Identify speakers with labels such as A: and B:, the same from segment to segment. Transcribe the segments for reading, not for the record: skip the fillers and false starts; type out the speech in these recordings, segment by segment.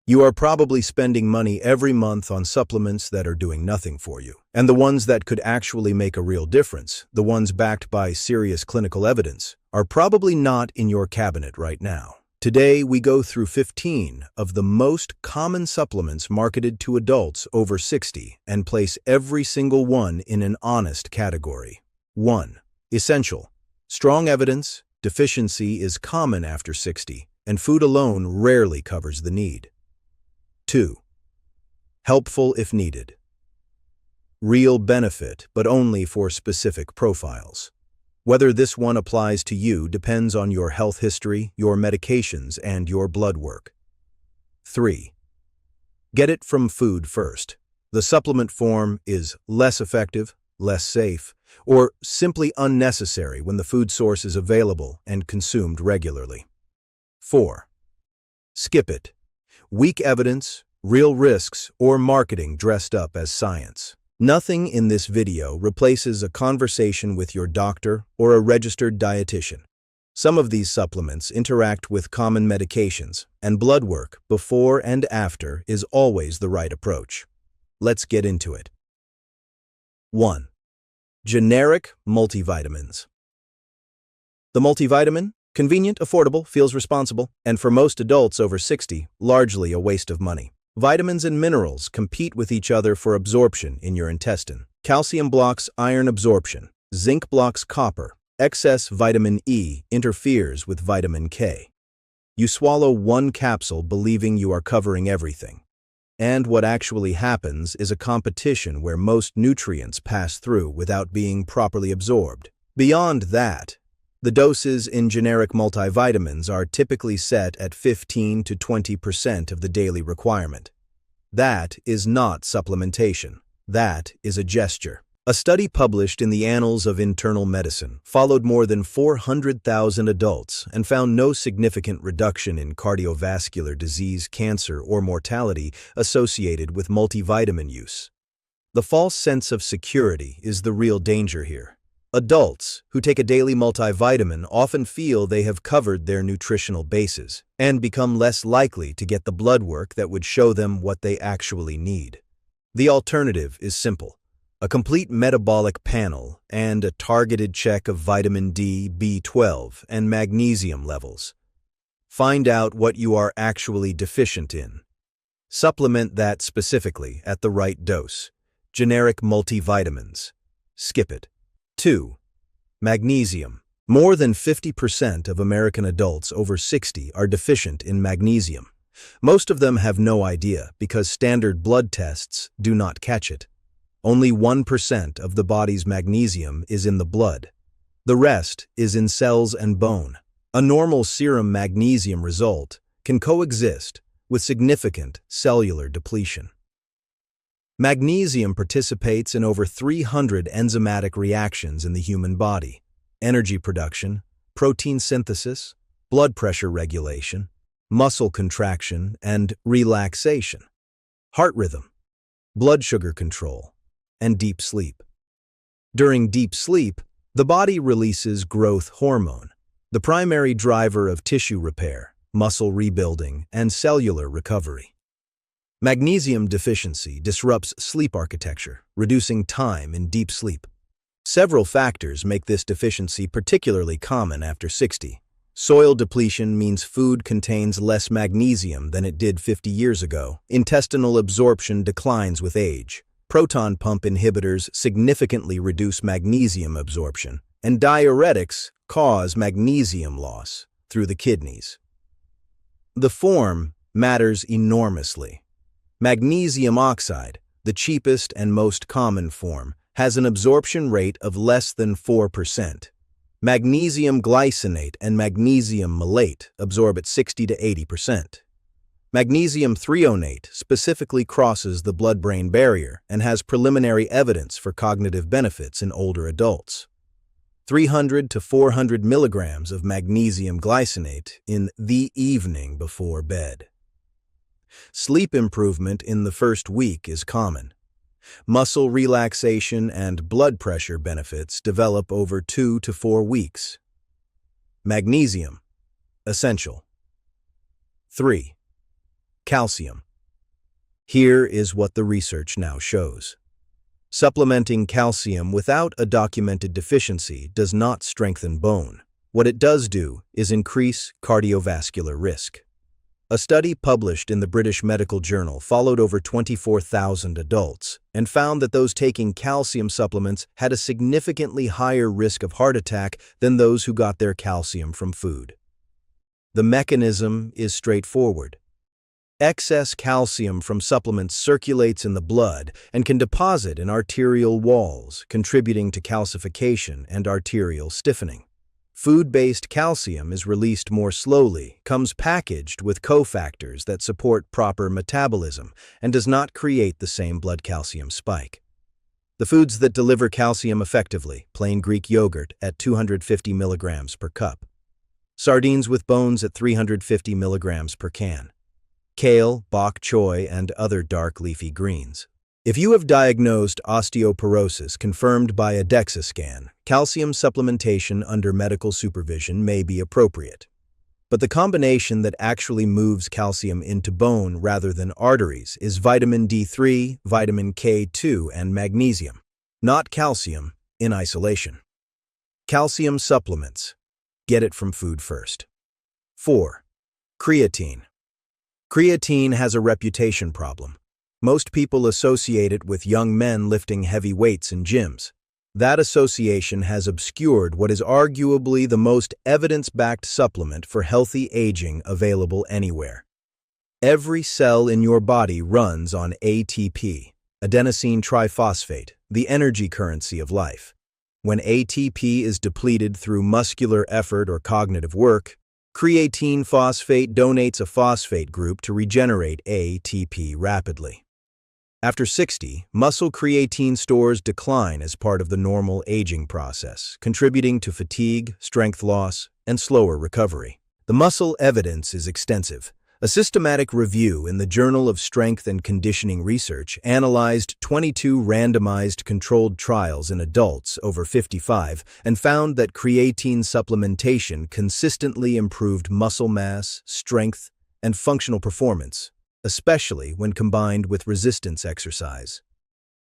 A: You are probably spending money every month on supplements that are doing nothing for you. And the ones that could actually make a real difference, the ones backed by serious clinical evidence, are probably not in your cabinet right now. Today, we go through 15 of the most common supplements marketed to adults over 60 and place every single one in an honest category. 1. Essential. Strong evidence, deficiency is common after 60, and food alone rarely covers the need. 2. Helpful if needed. Real benefit, but only for specific profiles. Whether this one applies to you depends on your health history, your medications, and your blood work. 3. Get it from food first. The supplement form is less effective, less safe, or simply unnecessary when the food source is available and consumed regularly. 4. Skip it. Weak evidence, real risks, or marketing dressed up as science. Nothing in this video replaces a conversation with your doctor or a registered dietitian. Some of these supplements interact with common medications, and blood work before and after is always the right approach. Let's get into it. 1. Generic multivitamins. The multivitamin? Convenient, affordable, feels responsible, and for most adults over 60, largely a waste of money. Vitamins and minerals compete with each other for absorption in your intestine. Calcium blocks iron absorption. Zinc blocks copper. Excess vitamin E interferes with vitamin K. You swallow one capsule believing you are covering everything. And what actually happens is a competition where most nutrients pass through without being properly absorbed. Beyond that, the doses in generic multivitamins are typically set at 15 to 20% of the daily requirement. That is not supplementation. That is a gesture. A study published in the Annals of Internal Medicine followed more than 400,000 adults and found no significant reduction in cardiovascular disease, cancer, or mortality associated with multivitamin use. The false sense of security is the real danger here. Adults who take a daily multivitamin often feel they have covered their nutritional bases and become less likely to get the blood work that would show them what they actually need. The alternative is simple: a complete metabolic panel and a targeted check of vitamin D, B12, and magnesium levels. Find out what you are actually deficient in. Supplement that specifically at the right dose. Generic multivitamins. Skip it. 2. Magnesium. More than 50% of American adults over 60 are deficient in magnesium. Most of them have no idea because standard blood tests do not catch it. Only 1% of the body's magnesium is in the blood. The rest is in cells and bone. A normal serum magnesium result can coexist with significant cellular depletion. Magnesium participates in over 300 enzymatic reactions in the human body: energy production, protein synthesis, blood pressure regulation, muscle contraction and relaxation, heart rhythm, blood sugar control, and deep sleep. During deep sleep, the body releases growth hormone, the primary driver of tissue repair, muscle rebuilding, and cellular recovery. Magnesium deficiency disrupts sleep architecture, reducing time in deep sleep. Several factors make this deficiency particularly common after 60. Soil depletion means food contains less magnesium than it did 50 years ago. Intestinal absorption declines with age. Proton pump inhibitors significantly reduce magnesium absorption, and diuretics cause magnesium loss through the kidneys. The form matters enormously. Magnesium oxide, the cheapest and most common form, has an absorption rate of less than 4%. Magnesium glycinate and magnesium malate absorb at 60 to 80%. Magnesium threonate specifically crosses the blood-brain barrier and has preliminary evidence for cognitive benefits in older adults. 300 to 400 milligrams of magnesium glycinate in the evening before bed. Sleep improvement in the first week is common. Muscle relaxation and blood pressure benefits develop over 2 to 4 weeks. Magnesium. Essential. 3. Calcium. Here is what the research now shows. Supplementing calcium without a documented deficiency does not strengthen bone. What it does do is increase cardiovascular risk. A study published in the British Medical Journal followed over 24,000 adults and found that those taking calcium supplements had a significantly higher risk of heart attack than those who got their calcium from food. The mechanism is straightforward. Excess calcium from supplements circulates in the blood and can deposit in arterial walls, contributing to calcification and arterial stiffening. Food-based calcium is released more slowly, comes packaged with cofactors that support proper metabolism, and does not create the same blood calcium spike. The foods that deliver calcium effectively: plain Greek yogurt at 250 milligrams per cup, sardines with bones at 350 milligrams per can, kale, bok choy, and other dark leafy greens. If you have diagnosed osteoporosis confirmed by a DEXA scan, calcium supplementation under medical supervision may be appropriate. But the combination that actually moves calcium into bone rather than arteries is vitamin D3, vitamin K2, and magnesium, not calcium in isolation. Calcium supplements. Get it from food first. 4. Creatine. Creatine has a reputation problem. Most people associate it with young men lifting heavy weights in gyms. That association has obscured what is arguably the most evidence-backed supplement for healthy aging available anywhere. Every cell in your body runs on ATP, adenosine triphosphate, the energy currency of life. When ATP is depleted through muscular effort or cognitive work, creatine phosphate donates a phosphate group to regenerate ATP rapidly. After 60, muscle creatine stores decline as part of the normal aging process, contributing to fatigue, strength loss, and slower recovery. The muscle evidence is extensive. A systematic review in the Journal of Strength and Conditioning Research analyzed 22 randomized controlled trials in adults over 55 and found that creatine supplementation consistently improved muscle mass, strength, and functional performance, especially when combined with resistance exercise.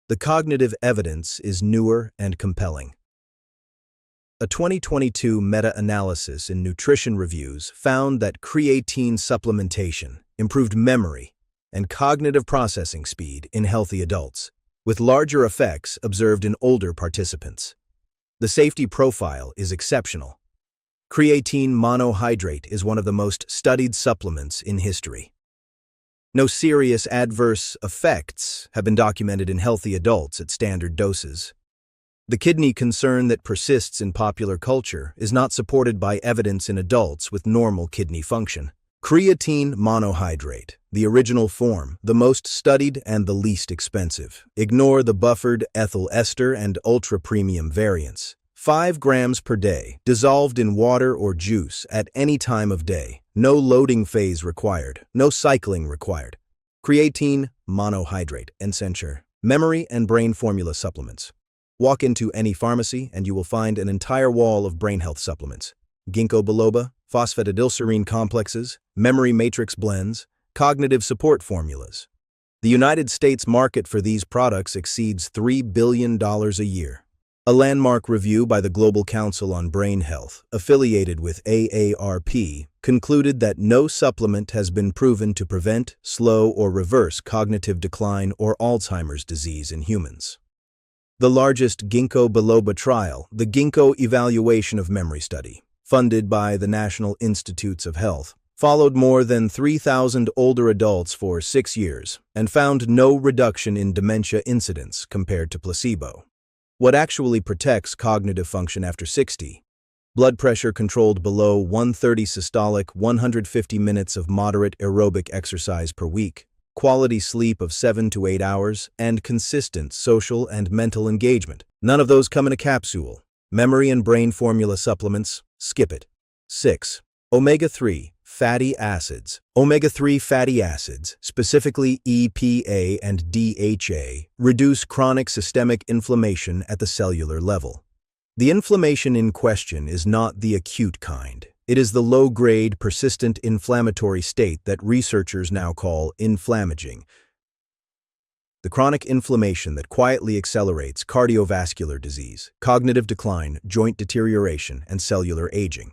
A: The cognitive evidence is newer and compelling. A 2022 meta-analysis in Nutrition Reviews found that creatine supplementation improved memory and cognitive processing speed in healthy adults, with larger effects observed in older participants. The safety profile is exceptional. Creatine monohydrate is one of the most studied supplements in history. No serious adverse effects have been documented in healthy adults at standard doses. The kidney concern that persists in popular culture is not supported by evidence in adults with normal kidney function. Creatine monohydrate, the original form, the most studied and the least expensive. Ignore the buffered ethyl ester and ultra-premium variants. 5 grams per day, dissolved in water or juice at any time of day. No loading phase required, no cycling required. Creatine monohydrate, Encenture. Memory and brain formula supplements. Walk into any pharmacy and you will find an entire wall of brain health supplements. Ginkgo biloba, phosphatidylserine complexes, memory matrix blends, cognitive support formulas. The United States market for these products exceeds $3 billion a year. A landmark review by the Global Council on Brain Health, affiliated with AARP, concluded that no supplement has been proven to prevent, slow, or reverse cognitive decline or Alzheimer's disease in humans. The largest Ginkgo biloba trial, the Ginkgo Evaluation of Memory Study, funded by the National Institutes of Health, followed more than 3,000 older adults for 6 years and found no reduction in dementia incidence compared to placebo. What actually protects cognitive function after 60? Blood pressure controlled below 130 systolic, 150 minutes of moderate aerobic exercise per week, quality sleep of 7 to 8 hours, and consistent social and mental engagement. None of those come in a capsule. Memory and brain formula supplements, skip it. 6. Omega-3 fatty acids. Omega-3 fatty acids, specifically EPA and DHA, reduce chronic systemic inflammation at the cellular level. The inflammation in question is not the acute kind. It is the low-grade, persistent inflammatory state that researchers now call inflammaging, the chronic inflammation that quietly accelerates cardiovascular disease, cognitive decline, joint deterioration, and cellular aging.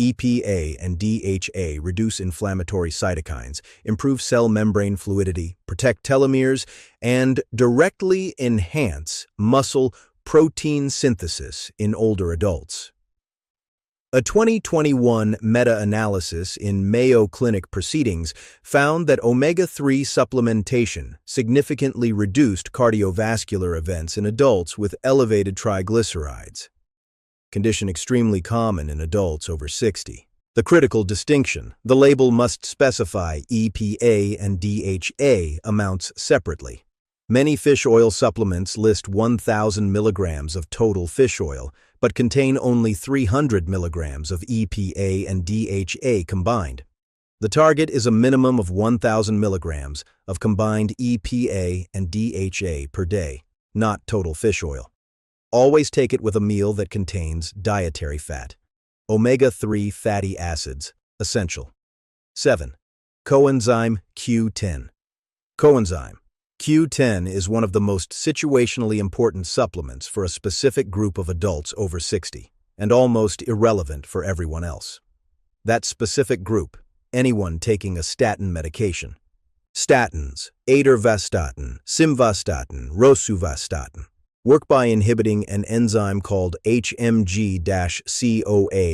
A: EPA and DHA reduce inflammatory cytokines, improve cell membrane fluidity, protect telomeres, and directly enhance muscle protein synthesis in older adults. A 2021 meta-analysis in Mayo Clinic Proceedings found that omega-3 supplementation significantly reduced cardiovascular events in adults with elevated triglycerides, condition extremely common in adults over 60. The critical distinction: the label must specify EPA and DHA amounts separately. Many fish oil supplements list 1,000 milligrams of total fish oil, but contain only 300 milligrams of EPA and DHA combined. The target is a minimum of 1,000 milligrams of combined EPA and DHA per day, not total fish oil. Always take it with a meal that contains dietary fat. Omega-3 fatty acids, essential. 7. Coenzyme Q10. Coenzyme Q10 is one of the most situationally important supplements for a specific group of adults over 60, and almost irrelevant for everyone else. That specific group: anyone taking a statin medication. Statins, atorvastatin, simvastatin, rosuvastatin, work by inhibiting an enzyme called HMG-CoA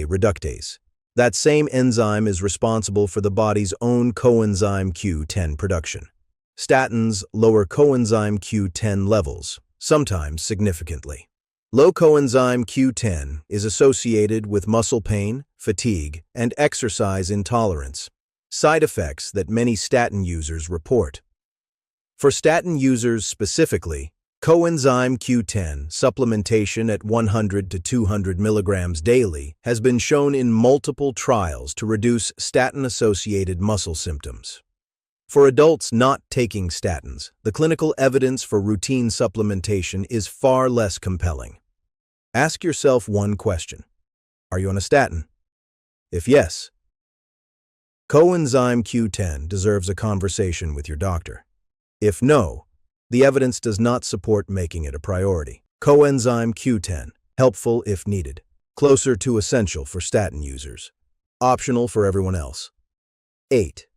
A: reductase. That same enzyme is responsible for the body's own coenzyme Q10 production. Statins lower coenzyme Q10 levels, sometimes significantly. Low coenzyme Q10 is associated with muscle pain, fatigue, and exercise intolerance, side effects that many statin users report. For statin users specifically, coenzyme Q10 supplementation at 100 to 200 milligrams daily has been shown in multiple trials to reduce statin-associated muscle symptoms. For adults not taking statins, the clinical evidence for routine supplementation is far less compelling. Ask yourself one question: are you on a statin? If yes, coenzyme Q10 deserves a conversation with your doctor. If no, the evidence does not support making it a priority. Coenzyme Q10, helpful if needed, closer to essential for statin users, optional for everyone else. 8.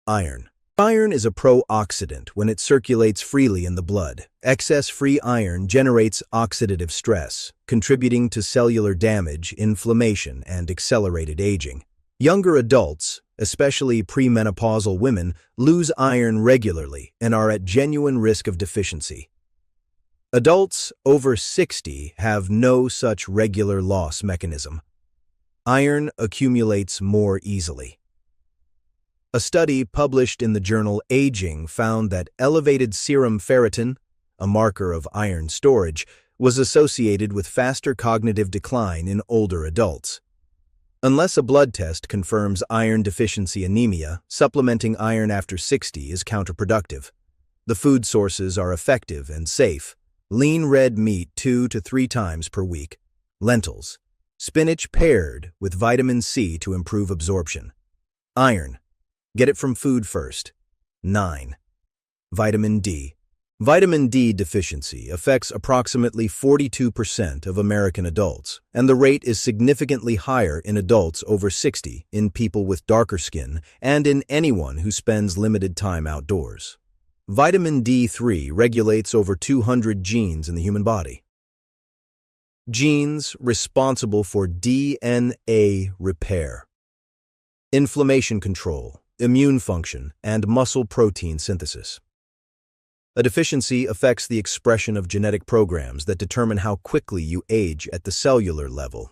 A: Iron. Iron is a pro-oxidant when it circulates freely in the blood. Excess free iron generates oxidative stress, contributing to cellular damage, inflammation, and accelerated aging. Younger adults, especially premenopausal women, lose iron regularly and are at genuine risk of deficiency. Adults over 60 have no such regular loss mechanism. Iron accumulates more easily. A study published in the journal Aging found that elevated serum ferritin, a marker of iron storage, was associated with faster cognitive decline in older adults. Unless a blood test confirms iron deficiency anemia, supplementing iron after 60 is counterproductive. The food sources are effective and safe. Lean red meat 2 to 3 times per week. Lentils. Spinach paired with vitamin C to improve absorption. Iron. Get it from food first. 9. Vitamin D. Vitamin D deficiency affects approximately 42% of American adults, and the rate is significantly higher in adults over 60, in people with darker skin, and in anyone who spends limited time outdoors. Vitamin D3 regulates over 200 genes in the human body. Genes responsible for DNA repair, inflammation control, immune function, and muscle protein synthesis. A deficiency affects the expression of genetic programs that determine how quickly you age at the cellular level.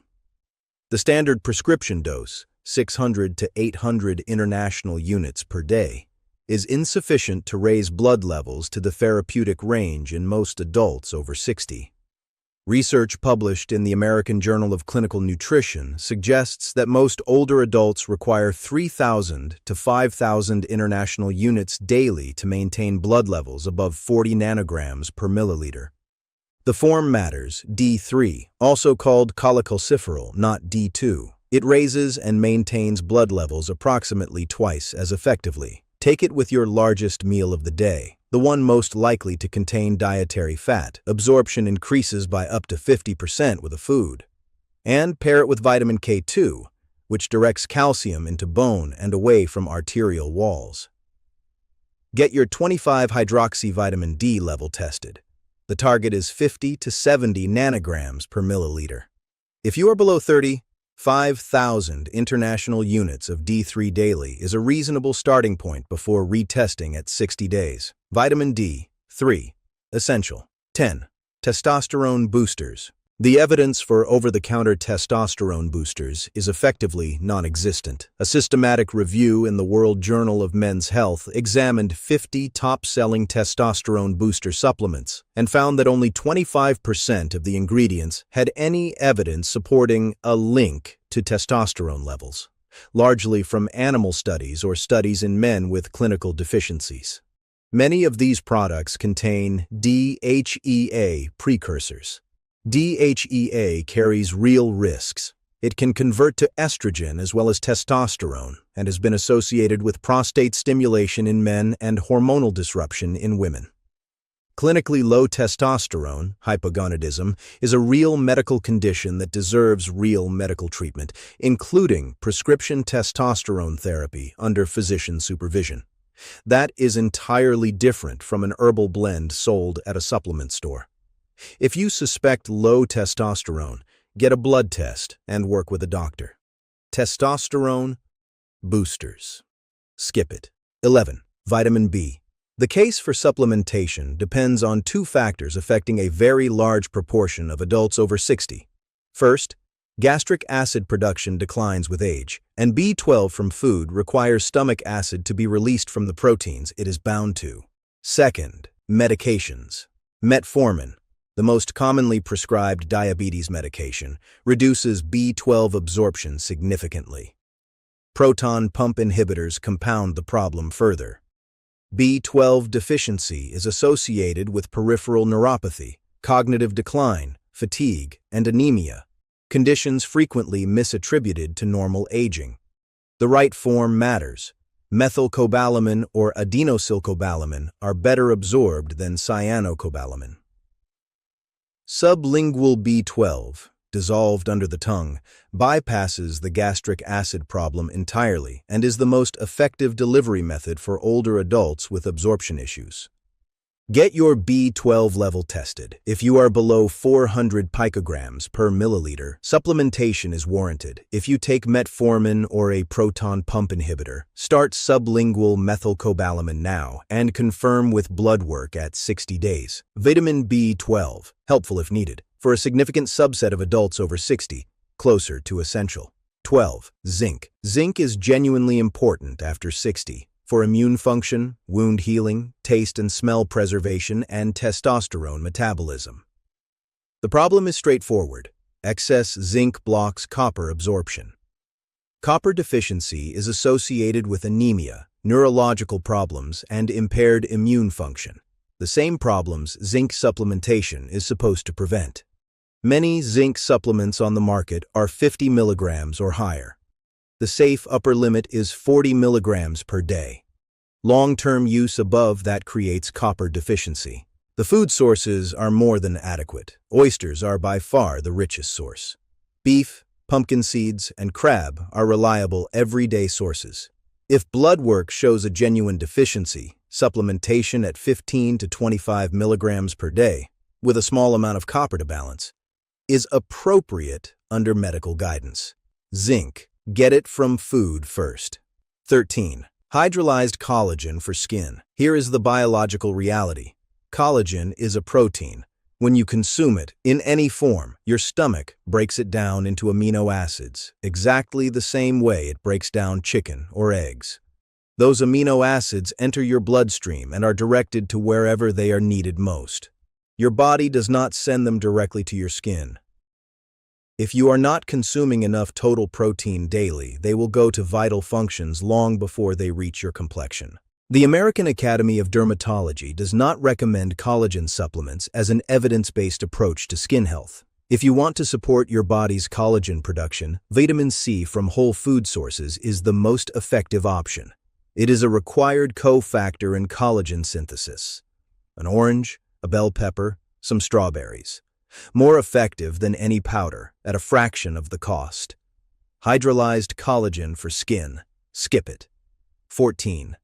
A: The standard prescription dose, 600 to 800 international units per day, is insufficient to raise blood levels to the therapeutic range in most adults over 60. Research published in the American Journal of Clinical Nutrition suggests that most older adults require 3,000 to 5,000 international units daily to maintain blood levels above 40 nanograms per milliliter. The form matters, D3, also called cholecalciferol, not D2, It raises and maintains blood levels approximately twice as effectively. Take it with your largest meal of the day, the one most likely to contain dietary fat. Absorption increases by up to 50% with a food. And pair it with vitamin K2, which directs calcium into bone and away from arterial walls. Get your 25-hydroxy vitamin D level tested. The target is 50 to 70 nanograms per milliliter. If you are below 30, 5,000 international units of D3 daily is a reasonable starting point before retesting at 60 days. Vitamin D3, essential. 10. Testosterone boosters. The evidence for over-the-counter testosterone boosters is effectively non-existent. A systematic review in the World Journal of Men's Health examined 50 top-selling testosterone booster supplements and found that only 25% of the ingredients had any evidence supporting a link to testosterone levels, largely from animal studies or studies in men with clinical deficiencies. Many of these products contain DHEA precursors. DHEA carries real risks. It can convert to estrogen as well as testosterone and has been associated with prostate stimulation in men and hormonal disruption in women. Clinically low testosterone, hypogonadism, is a real medical condition that deserves real medical treatment, including prescription testosterone therapy under physician supervision. That is entirely different from an herbal blend sold at a supplement store. If you suspect low testosterone, get a blood test and work with a doctor. Testosterone boosters. Skip it. 11. Vitamin B. The case for supplementation depends on two factors affecting a very large proportion of adults over 60. First, gastric acid production declines with age, and B12 from food requires stomach acid to be released from the proteins it is bound to. Second, medications. Metformin, the most commonly prescribed diabetes medication, reduces B12 absorption significantly. Proton pump inhibitors compound the problem further. B12 deficiency is associated with peripheral neuropathy, cognitive decline, fatigue, and anemia, conditions frequently misattributed to normal aging. The right form matters. Methylcobalamin or adenosylcobalamin are better absorbed than cyanocobalamin. Sublingual B12, dissolved under the tongue, bypasses the gastric acid problem entirely and is the most effective delivery method for older adults with absorption issues. Get your B12 level tested. If you are below 400 picograms per milliliter, supplementation is warranted. If you take metformin or a proton pump inhibitor, start sublingual methylcobalamin now and confirm with blood work at 60 days. Vitamin B12, helpful if needed, for a significant subset of adults over 60, closer to essential. 12. Zinc. Zinc is genuinely important after 60. For immune function, wound healing, taste and smell preservation, and testosterone metabolism. The problem is straightforward. Excess zinc blocks copper absorption. Copper deficiency is associated with anemia, neurological problems, and impaired immune function, the same problems zinc supplementation is supposed to prevent. Many zinc supplements on the market are 50 milligrams or higher. The safe upper limit is 40 milligrams per day. Long-term use above that creates copper deficiency. The food sources are more than adequate. Oysters are by far the richest source. Beef, pumpkin seeds, and crab are reliable everyday sources. If blood work shows a genuine deficiency, supplementation at 15 to 25 milligrams per day, with a small amount of copper to balance, is appropriate under medical guidance. Zinc. Get it from food first. 13. Hydrolyzed collagen for skin. Here is the biological reality. Collagen is a protein. When you consume it, in any form, your stomach breaks it down into amino acids, exactly the same way it breaks down chicken or eggs. Those amino acids enter your bloodstream and are directed to wherever they are needed most. Your body does not send them directly to your skin. If you are not consuming enough total protein daily, they will go to vital functions long before they reach your complexion. The American Academy of Dermatology does not recommend collagen supplements as an evidence-based approach to skin health. If you want to support your body's collagen production, vitamin C from whole food sources is the most effective option. It is a required cofactor in collagen synthesis. An orange, a bell pepper, some strawberries. More effective than any powder, at a fraction of the cost. Hydrolyzed collagen for skin. Skip it. 14.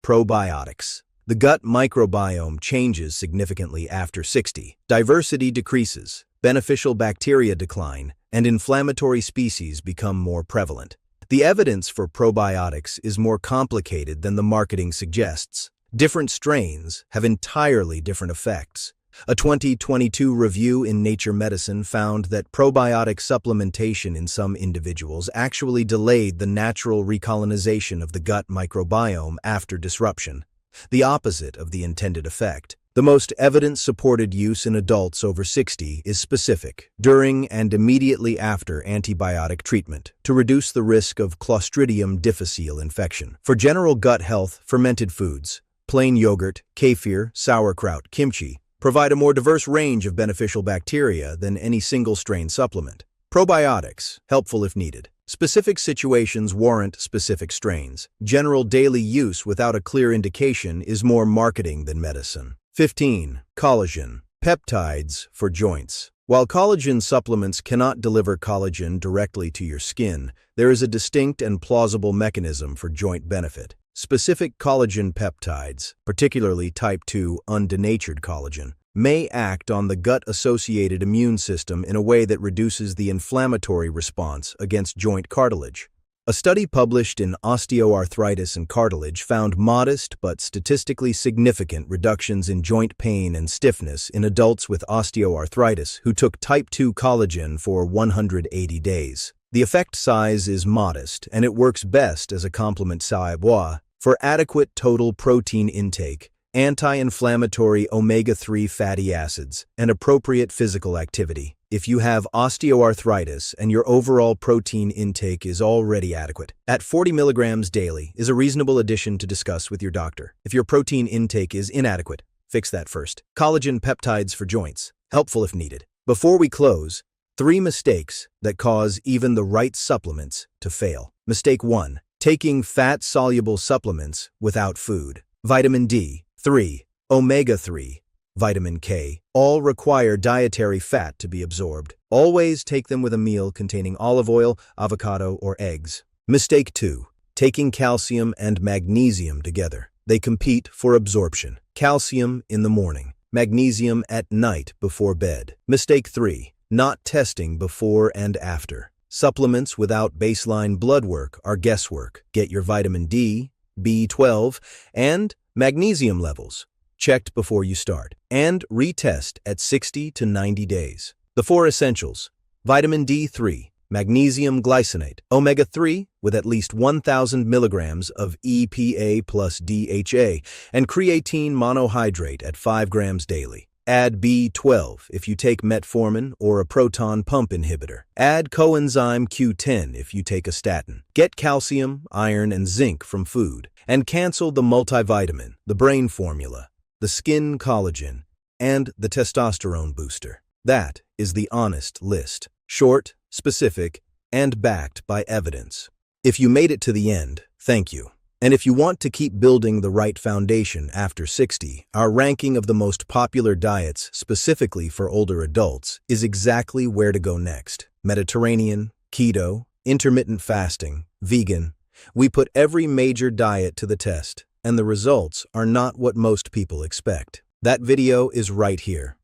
A: Probiotics. The gut microbiome changes significantly after 60. Diversity decreases, beneficial bacteria decline, and inflammatory species become more prevalent. The evidence for probiotics is more complicated than the marketing suggests. Different strains have entirely different effects. A 2022 review in Nature Medicine found that probiotic supplementation in some individuals actually delayed the natural recolonization of the gut microbiome after disruption, the opposite of the intended effect. The most evidence-supported use in adults over 60 is specific, during and immediately after antibiotic treatment, to reduce the risk of Clostridium difficile infection. For general gut health, fermented foods, plain yogurt, kefir, sauerkraut, kimchi, provide a more diverse range of beneficial bacteria than any single-strain supplement. Probiotics, helpful if needed. Specific situations warrant specific strains. General daily use without a clear indication is more marketing than medicine. 15. Collagen. Peptides for joints. While collagen supplements cannot deliver collagen directly to your skin, there is a distinct and plausible mechanism for joint benefit. Specific collagen peptides, particularly type 2 undenatured collagen, may act on the gut-associated immune system in a way that reduces the inflammatory response against joint cartilage. A study published in Osteoarthritis and Cartilage found modest but statistically significant reductions in joint pain and stiffness in adults with osteoarthritis who took type 2 collagen for 180 days. The effect size is modest, and it works best as a complement sine qua non for adequate total protein intake, anti-inflammatory omega-3 fatty acids, and appropriate physical activity. If you have osteoarthritis and your overall protein intake is already adequate, at 40 milligrams daily is a reasonable addition to discuss with your doctor. If your protein intake is inadequate, fix that first. Collagen peptides for joints, helpful if needed. Before we close, 3 mistakes that cause even the right supplements to fail. Mistake 1. Taking fat-soluble supplements without food. Vitamin D, 3, omega-3, vitamin K, all require dietary fat to be absorbed. Always take them with a meal containing olive oil, avocado, or eggs. Mistake 2. Taking calcium and magnesium together. They compete for absorption. Calcium in the morning, magnesium at night before bed. Mistake 3. Not testing before and after. Supplements without baseline blood work are guesswork. Get your vitamin D, B12, and magnesium levels checked before you start, and retest at 60 to 90 days. The 4 essentials: vitamin D3, magnesium glycinate, omega-3 with at least 1,000 milligrams of EPA plus DHA, and creatine monohydrate at 5 grams daily. Add B12 if you take metformin or a proton pump inhibitor. Add coenzyme Q10 if you take a statin. Get calcium, iron, and zinc from food. And cancel the multivitamin, the brain formula, the skin collagen, and the testosterone booster. That is the honest list. Short, specific, and backed by evidence. If you made it to the end, thank you. And if you want to keep building the right foundation after 60, our ranking of the most popular diets specifically for older adults is exactly where to go next. Mediterranean, keto, intermittent fasting, vegan. We put every major diet to the test, and the results are not what most people expect. That video is right here.